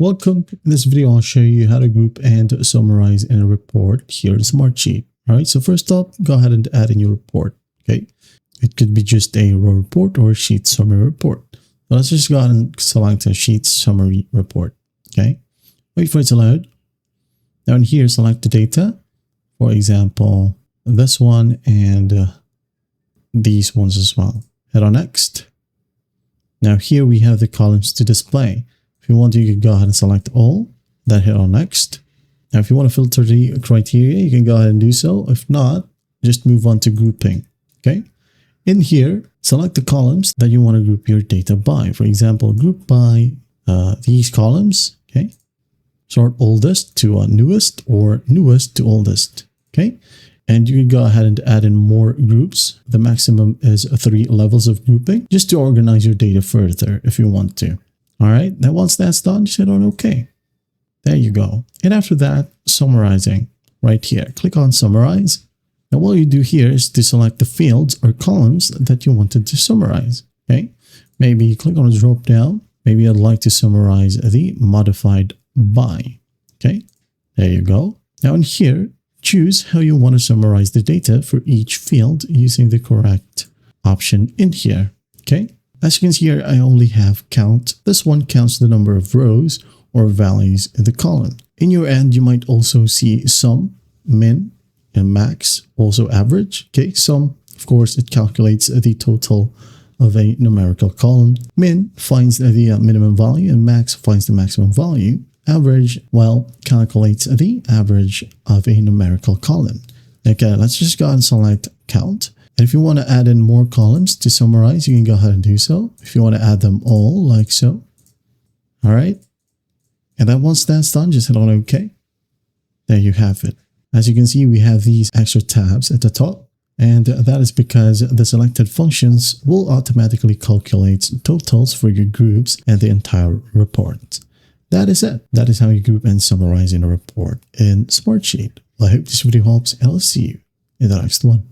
Welcome. In this video, I'll show you how to group and summarize in a report here in Smartsheet. All right, so first up, go ahead and add in your report. Okay, it could be just a row report or a sheet summary report. So let's just go ahead and select a sheet summary report. Okay, wait for it to load. Now in here, select the data. For example, this one and these ones as well. Hit on next. Now here we have the columns to display. If you want to, you can go ahead and select all, then hit on next. Now, if you want to filter the criteria, you can go ahead and do so. If not, just move on to grouping. Okay. In here, select the columns that you want to group your data by. For example, group by these columns. Okay. Sort oldest to newest or newest to oldest. Okay. And you can go ahead and add in more groups. The maximum is 3 levels of grouping just to organize your data further if you want to. All right, now once that's done, just hit on OK. There you go. And after that, summarizing right here. Click on Summarize. Now what you do here is to select the fields or columns that you wanted to summarize. Okay, maybe click on the drop down. Maybe I'd like to summarize the modified by. Okay, there you go. Now in here, choose how you want to summarize the data for each field using the correct option in here. Okay. As you can see here, I only have count. This one counts the number of rows or values in the column. In your end, you might also see sum, min, and max, also average. Okay, sum, of course, it calculates the total of a numerical column. Min finds the minimum value and max finds the maximum value. Average, well, calculates the average of a numerical column. Okay, let's just go and select count. And if you want to add in more columns to summarize, you can go ahead and do so. If you want to add them all like so. All right. And then once that's done, just hit on OK. There you have it. As you can see, we have these extra tabs at the top. And that is because the selected functions will automatically calculate totals for your groups and the entire report. That is it. That is how you group and summarize in a report in Smartsheet. Well, I hope this video helps, and I'll see you in the next one.